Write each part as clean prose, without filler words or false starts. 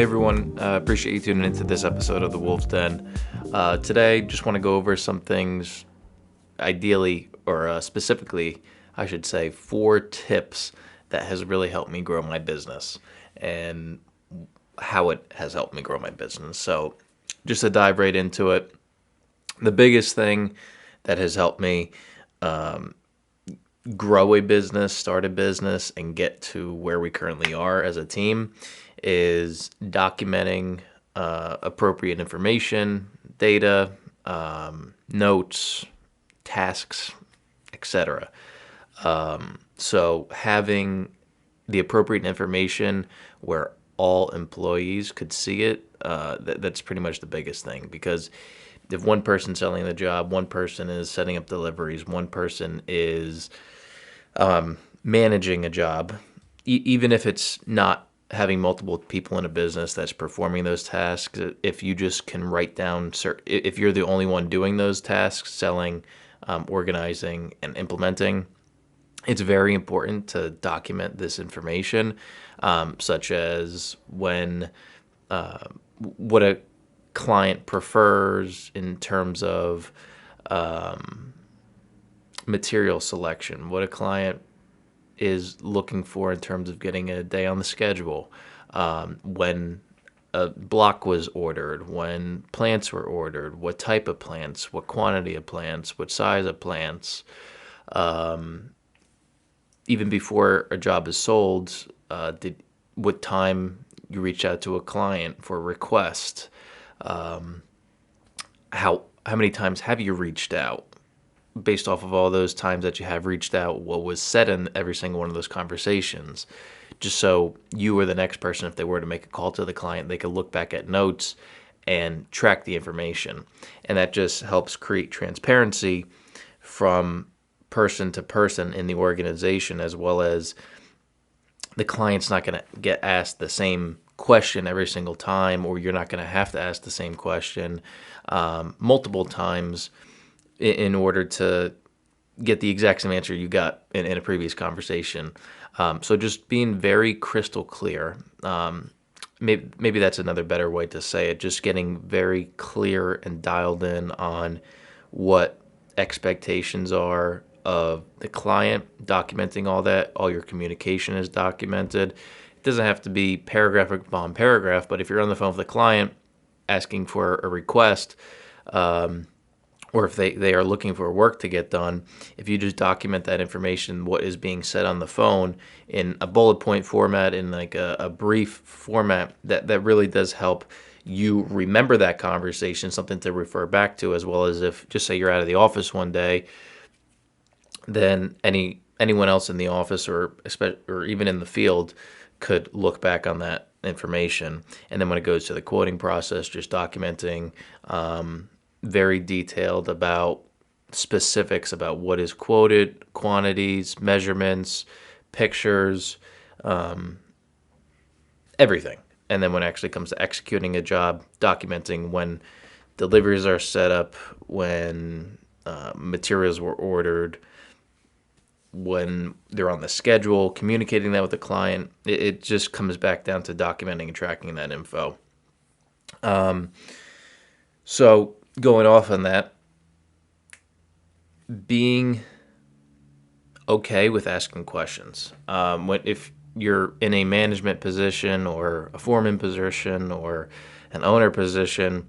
everyone, appreciate you tuning into this episode of The Wolf's Den. Today, just want to go over some things, ideally, or specifically, I should say, 4 tips that has really helped me grow my business and how it has helped me grow my business. So, just to dive right into it, the biggest thing that has helped me grow a business, start a business, and get to where we currently are as a team is documenting appropriate information, data, notes, tasks, etc. So having the appropriate information where all employees could see it, that's pretty much the biggest thing. Because if one person's selling the job, one person is setting up deliveries, one person is managing a job, even if it's not having multiple people in a business that's performing those tasks, if you just can write down, if you're the only one doing those tasks, selling, organizing, and implementing, it's very important to document this information, such as what a client prefers in terms of material selection, what a client is looking for in terms of getting a day on the schedule, when a block was ordered, when plants were ordered, what type of plants, what quantity of plants, what size of plants. Even before a job is sold, what time you reach out to a client for a request, how many times have you reached out? Based off of all those times that you have reached out, what was said in every single one of those conversations, just so you or the next person, if they were to make a call to the client, they could look back at notes and track the information. And that just helps create transparency from person to person in the organization, as well as the client's not going to get asked the same question every single time, or you're not going to have to ask the same question multiple times in order to get the exact same answer you got in a previous conversation. So just being very crystal clear. Maybe that's another better way to say it. Just getting very clear and dialed in on what expectations are of the client, documenting all that. All your communication is documented. It doesn't have to be paragraph upon paragraph, but if you're on the phone with the client asking for a request, or if they are looking for work to get done, if you just document that information, what is being said on the phone in a bullet point format, in like a brief format, that really does help you remember that conversation, something to refer back to, as well as if, just say you're out of the office one day, then anyone else in the office or even in the field could look back on that information. And then when it goes to the quoting process, just documenting very detailed about specifics about what is quoted, quantities, measurements, pictures, everything. And then when it actually comes to executing a job, documenting when deliveries are set up, when materials were ordered, when they're on the schedule, communicating that with the client. It just comes back down to documenting and tracking that info. So going off on that, being okay with asking questions. If you're in a management position or a foreman position or an owner position,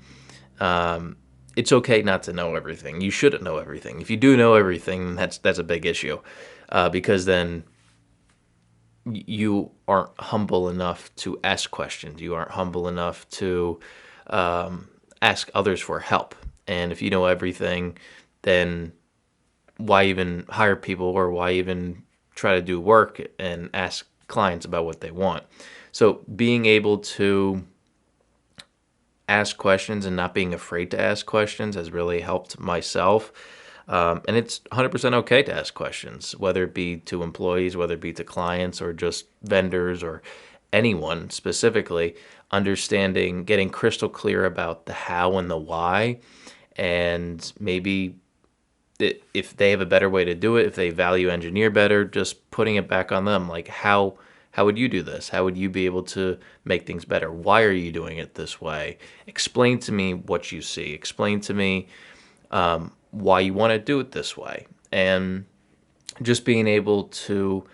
it's okay not to know everything. You shouldn't know everything. If you do know everything, that's a big issue, because then you aren't humble enough to ask questions. You aren't humble enough to ask others for help. And if you know everything, then why even hire people, or why even try to do work and ask clients about what they want? So being able to ask questions and not being afraid to ask questions has really helped myself. And it's 100% okay to ask questions, whether it be to employees, whether it be to clients, or just vendors, or anyone specifically. Understanding, getting crystal clear about the how and the why, and maybe if they have a better way to do it, if they value engineer better, just putting it back on them. Like, how how would you do this? How would you be able to make things better? Why are you doing it this way? Explain to me what you see. Explain to me why you want to do it this way. And just being able to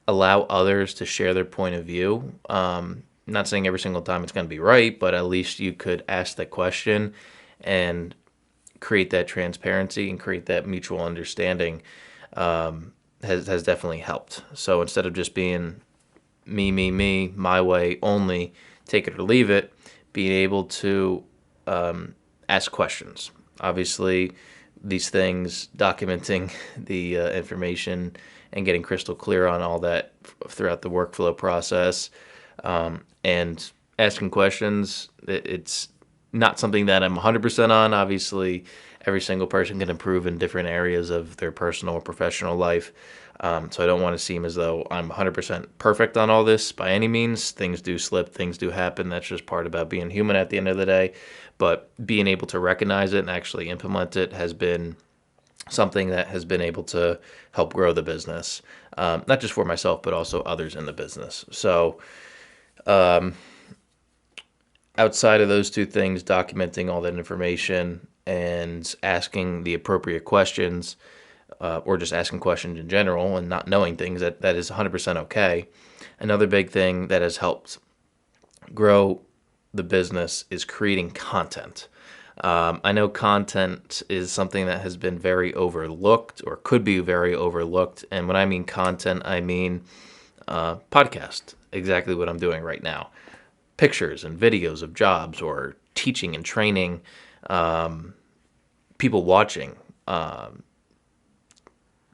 allow others to share their point of view. Not saying every single time it's going to be right, but at least you could ask that question and create that transparency and create that mutual understanding has definitely helped. So instead of just being me, my way only, take it or leave it, being able to ask questions. Obviously, these things, documenting the information and getting crystal clear on all that throughout the workflow process, and asking questions. It's not something that I'm 100% on. Obviously, every single person can improve in different areas of their personal or professional life. So I don't want to seem as though I'm 100% perfect on all this by any means. Things do slip, things do happen. That's just part about being human at the end of the day. But being able to recognize it and actually implement it has been something that has been able to help grow the business, not just for myself, but also others in the business. So outside of those two things, documenting all that information and asking the appropriate questions, or just asking questions in general and not knowing things, that is 100% okay. Another big thing that has helped grow the business is creating content. I know content is something that has been very overlooked or could be very overlooked. And when I mean content, I mean podcast, exactly what I'm doing right now. Pictures and videos of jobs or teaching and training, people watching,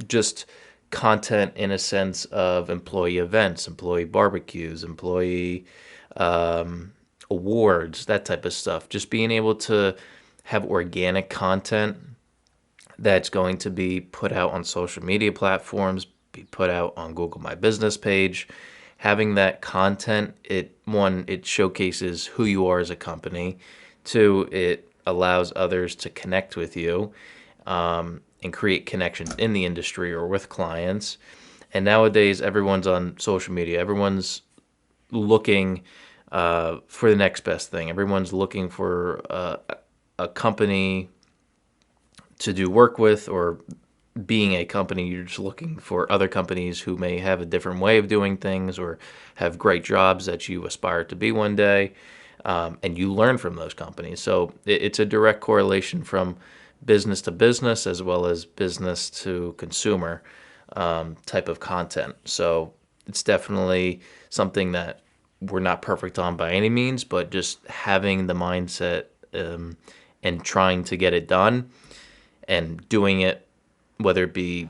just content in a sense of employee events, employee barbecues, employee awards, that type of stuff. Just being able to have organic content that's going to be put out on social media platforms, be put out on Google My Business page. Having that content, it showcases who you are as a company. Two, it allows others to connect with you, and create connections in the industry or with clients. And nowadays, everyone's on social media. Everyone's looking for the next best thing. Everyone's looking for a company to do work with, or being a company, you're just looking for other companies who may have a different way of doing things or have great jobs that you aspire to be one day, and you learn from those companies. So it's a direct correlation from business to business as well as business to consumer type of content. So it's definitely something that we're not perfect on by any means, but just having the mindset and trying to get it done and doing it, whether it be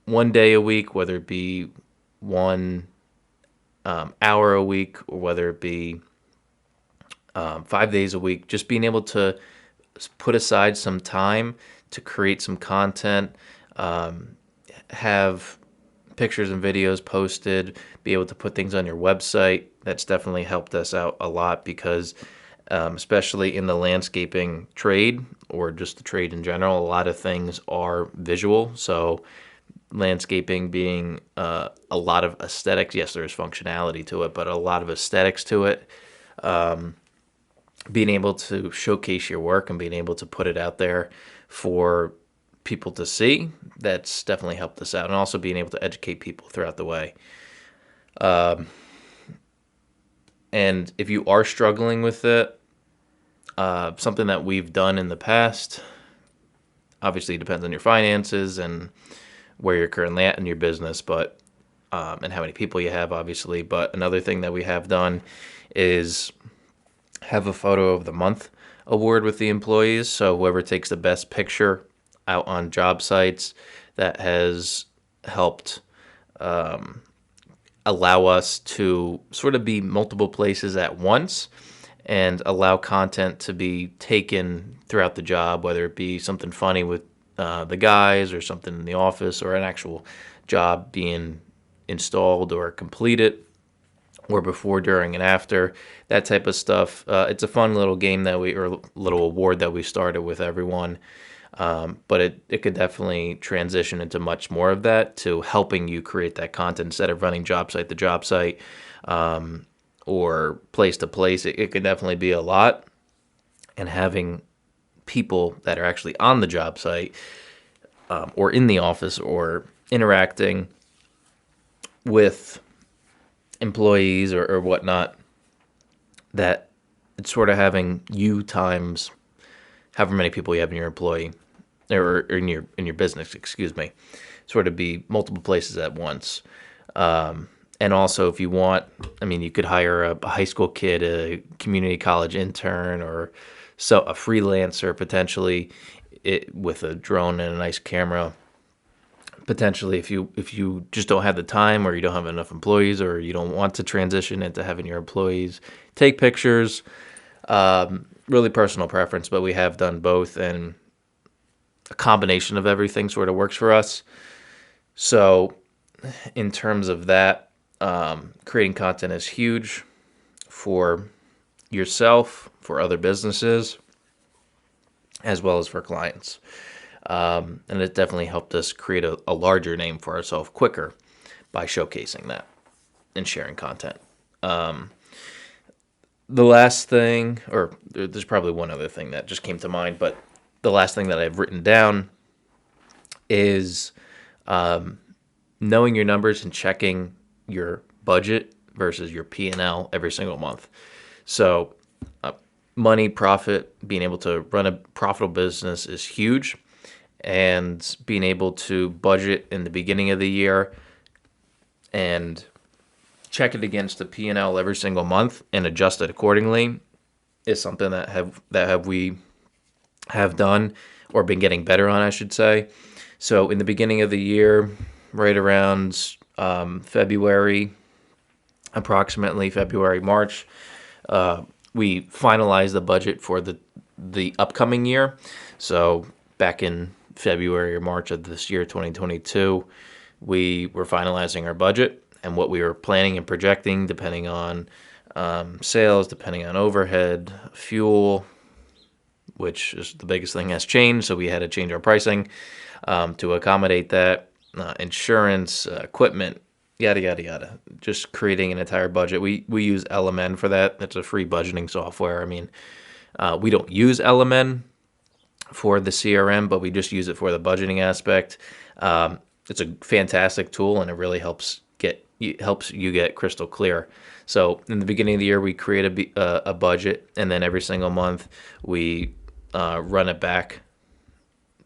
one day a week, whether it be 1 hour a week, or whether it be 5 days a week, just being able to put aside some time to create some content, have pictures and videos posted, be able to put things on your website. That's definitely helped us out a lot because especially in the landscaping trade or just the trade in general, a lot of things are visual. So landscaping being a lot of aesthetics. Yes, there's functionality to it, but a lot of aesthetics to it. Being able to showcase your work and being able to put it out there for people to see, that's definitely helped us out. And also being able to educate people throughout the way. And if you are struggling with it, something that we've done in the past, obviously it depends on your finances and where you're currently at in your business, but and how many people you have, obviously. But another thing that we have done is have a photo of the month award with the employees. So whoever takes the best picture out on job sites, that has helped allow us to sort of be multiple places at once and allow content to be taken throughout the job, whether it be something funny with the guys or something in the office or an actual job being installed or completed, or before, during, and after, that type of stuff. It's a fun little game or little award that we started with everyone. But it could definitely transition into much more of that, to helping you create that content instead of running job site to job site, or place to place. It could definitely be a lot, and having people that are actually on the job site, or in the office, or interacting with employees, or whatnot, that it's sort of having you times however many people you have in your employee, or in your business, excuse me, sort of be multiple places at once. And also, if you want, I mean, you could hire a high school kid, a community college intern, or so a freelancer potentially, with a drone and a nice camera. Potentially, if you just don't have the time, or you don't have enough employees, or you don't want to transition into having your employees take pictures. Really personal preference, but we have done both, and a combination of everything sort of works for us. So, in terms of that, creating content is huge for yourself, for other businesses, as well as for clients. And it definitely helped us create a larger name for ourselves quicker by showcasing that and sharing content. The last thing, or there's probably one other thing that just came to mind, but the last thing that I've written down is knowing your numbers and checking your budget versus your P&L every single month. So, money, profit, being able to run a profitable business is huge, and being able to budget in the beginning of the year and check it against the P&L every single month and adjust it accordingly is something that we have done, or been getting better on, I should say. So in the beginning of the year, right around February, approximately February, March, we finalized the budget for the upcoming year. So back in February or March of this year, 2022, we were finalizing our budget and what we were planning and projecting, depending on sales, depending on overhead, fuel, which is the biggest thing has changed. So we had to change our pricing to accommodate that, insurance, equipment, yada, yada, yada. Just creating an entire budget. We use LMN for that. It's a free budgeting software. I mean, we don't use LMN for the CRM, but we just use it for the budgeting aspect. It's a fantastic tool, and it really helps you get crystal clear. So in the beginning of the year, we create a budget, and then every single month we run it back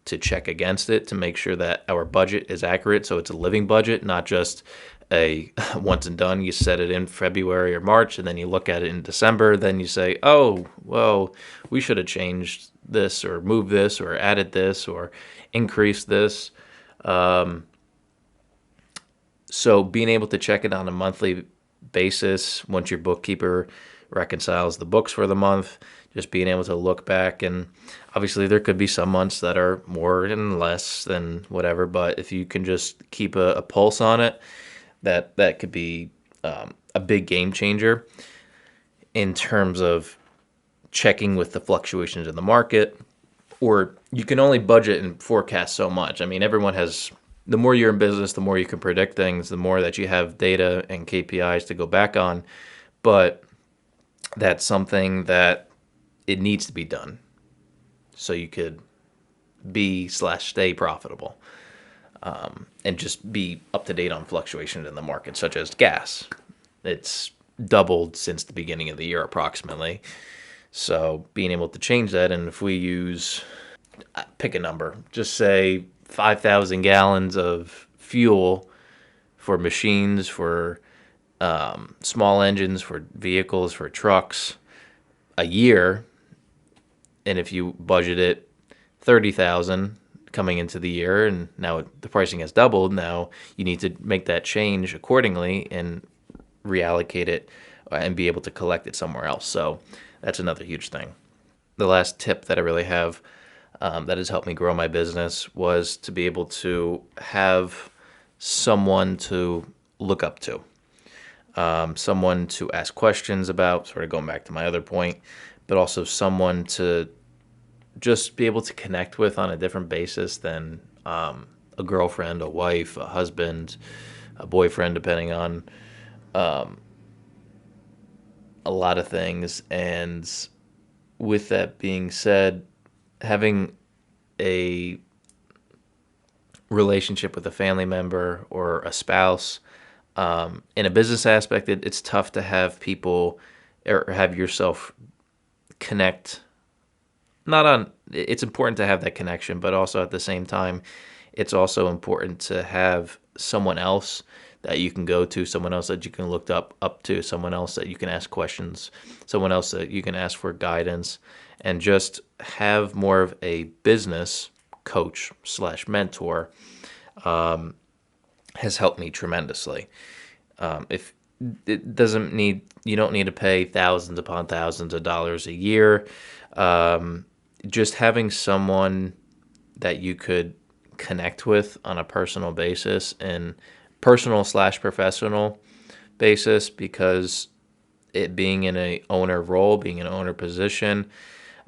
to check against it to make sure that our budget is accurate. So it's a living budget, not just a once and done. You set it in February or March, and then you look at it in December. Then you say, oh, well, we should have changed this, or moved this, or added this, or increased this. So being able to check it on a monthly basis, once your bookkeeper reconciles the books for the month, just being able to look back, and obviously there could be some months that are more and less than whatever, but if you can just keep a pulse on it, that could be a big game changer in terms of checking with the fluctuations in the market. Or you can only budget and forecast so much. I mean, the more you're in business, the more you can predict things, the more that you have data and KPIs to go back on. But that's something that it needs to be done so you could be/stay profitable, and just be up to date on fluctuations in the market, such as gas. It's doubled since the beginning of the year approximately. So being able to change that, and if we use, pick a number, just say 5,000 gallons of fuel for machines, for small engines, for vehicles, for trucks a year, and if you budget it 30,000 coming into the year, and now the pricing has doubled, now you need to make that change accordingly and reallocate it and be able to collect it somewhere else. So that's another huge thing. The last tip that I really have that has helped me grow my business was to be able to have someone to look up to, someone to ask questions about, sort of going back to my other point, but also someone to just be able to connect with on a different basis than a girlfriend, a wife, a husband, a boyfriend, depending on a lot of things. And with that being said, having a relationship with a family member or a spouse, in a business aspect, it's tough to have people or have yourself connect. Not on, it's important to have that connection, but also at the same time, it's also important to have someone else that you can go to, someone else that you can look up to, someone else that you can ask questions, someone else that you can ask for guidance, and just have more of a business coach slash mentor has helped me tremendously. If it doesn't need, you don't need to pay thousands upon thousands of dollars a year. Just having someone that you could connect with on a personal basis and personal slash professional basis, because it being in a owner role, being in an owner position,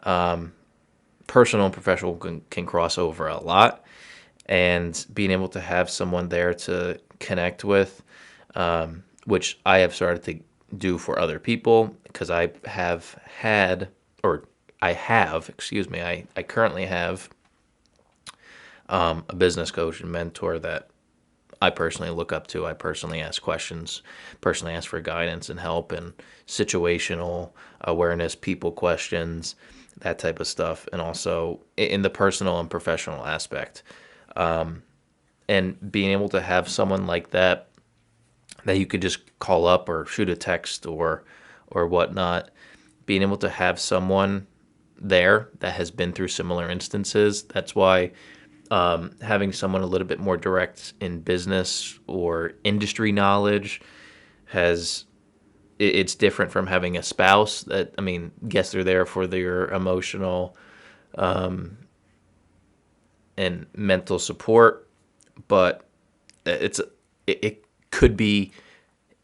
personal and professional can cross over a lot, and being able to have someone there to connect with, which I have started to do for other people, because I have had, or I have, excuse me, I currently have a business coach and mentor that I personally look up to. I personally ask questions, personally ask for guidance and help and situational awareness, people questions, that type of stuff, and also in the personal and professional aspect. And being able to have someone like that that you could just call up or shoot a text or whatnot, being able to have someone there that has been through similar instances. That's why having someone a little bit more direct in business or industry knowledge has, it's different from having a spouse that, I mean, guess they're there for their emotional and mental support, but it could be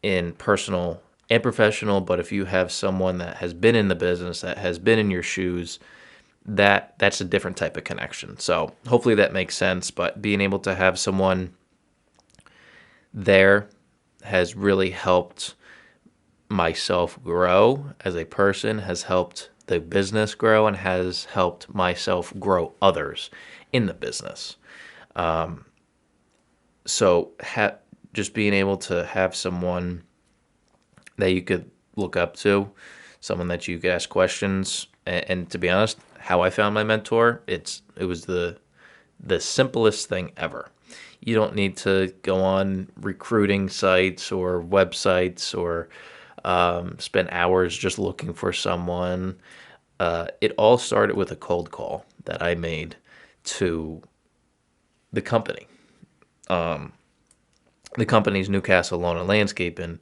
in personal and professional. But if you have someone that has been in the business, that has been in your shoes, that's a different type of connection. So hopefully that makes sense. But being able to have someone there has really helped myself grow as a person, has helped the business grow, and has helped myself grow others in the business. So just being able to have someone that you could look up to, someone that you could ask questions, and to be honest, how I found my mentor, it was the simplest thing ever. You don't need to go on recruiting sites or websites or spend hours just looking for someone. It all started with a cold call that I made to the company. The company's Newcastle Lawn and Landscape in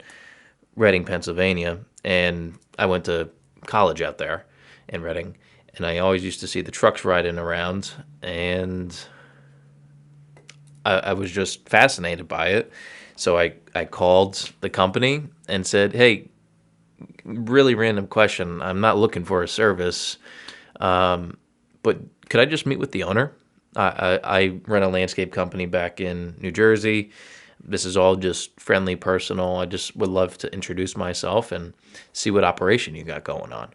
Reading, Pennsylvania, and I went to college out there in Reading, and I always used to see the trucks riding around, and I was just fascinated by it. So I called the company and said, "Hey, really random question. I'm not looking for a service, but could I just meet with the owner? I run a landscape company back in New Jersey. This is all just friendly, personal. I just would love to introduce myself and see what operation you got going on."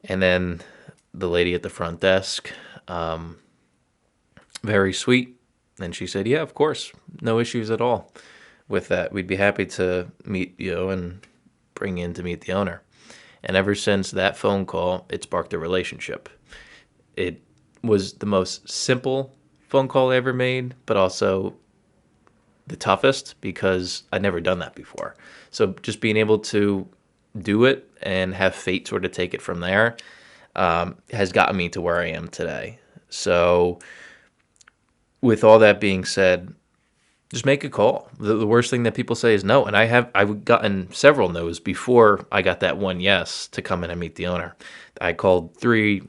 And then the lady at the front desk, very sweet, and she said, "Yeah, of course, no issues at all with that. We'd be happy to meet you and bring you in to meet the owner." And ever since that phone call, it sparked a relationship. It was the most simple phone call I ever made, but also the toughest because I'd never done that before. So just being able to do it and have fate sort of take it from there has gotten me to where I am today. So with all that being said, just make a call. The worst thing that people say is no, and I've gotten several no's before I got that one yes to come in and meet the owner. I called 3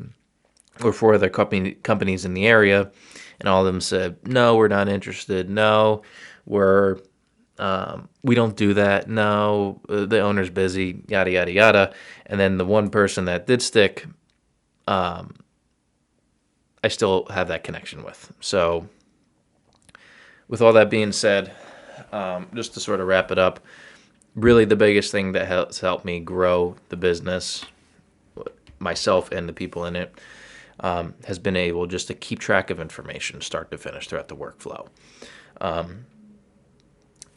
or 4 other companies in the area, and all of them said, "No, we're not interested. No, we don't do that. No, the owner's busy. Yada yada yada." And then the one person that did stick I still have that connection with. So with all that being said, just to sort of wrap it up, really the biggest thing that has helped me grow the business, myself and the people in it, has been able just to keep track of information start to finish throughout the workflow.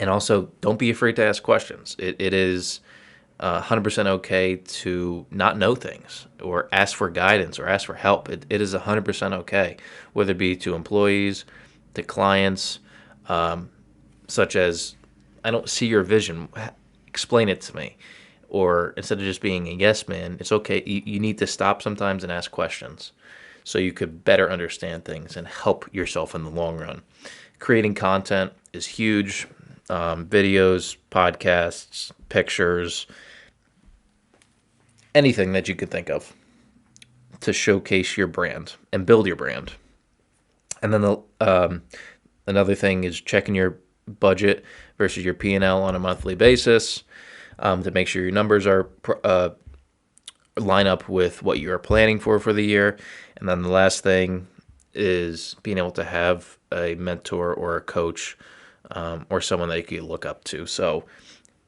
And also, don't be afraid to ask questions. It is 100% okay to not know things or ask for guidance or ask for help. It is 100% okay, whether it be to employees, to clients, such as, I don't see your vision. Explain it to me. Or instead of just being a yes man, it's okay. You need to stop sometimes and ask questions so you could better understand things and help yourself in the long run. Creating content is huge. Videos, podcasts, pictures, anything that you could think of to showcase your brand and build your brand. And then another thing is checking your budget versus your P&L on a monthly basis to make sure your numbers are line up with what you are planning for the year. And then the last thing is being able to have a mentor or a coach or someone that you can look up to. So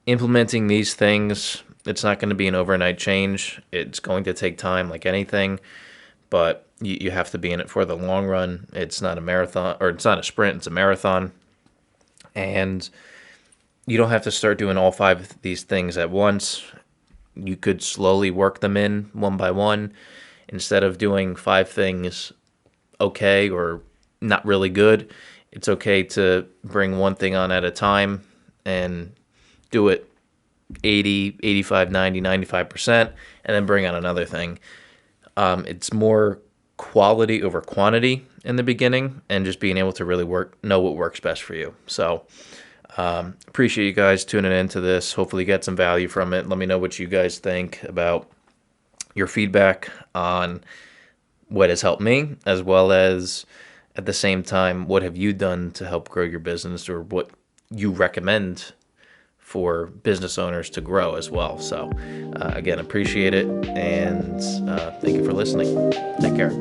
implementing these things, it's not going to be an overnight change. It's going to take time like anything, but you have to be in it for the long run. It's not a marathon, or it's not a sprint, it's a marathon. And you don't have to start doing all 5 of these things at once. You could slowly work them in one by one. Instead of doing 5 things okay or not really good, it's okay to bring one thing on at a time and do it 80, 85, 90, 95%, and then bring on another thing. It's more quality over quantity in the beginning and just being able to really know what works best for you. So appreciate you guys tuning into this. Hopefully you get some value from it. Let me know what you guys think about your feedback on what has helped me, as well as at the same time, what have you done to help grow your business, or what you recommend for business owners to grow as well. So again, appreciate it, and thank you for listening. Take care.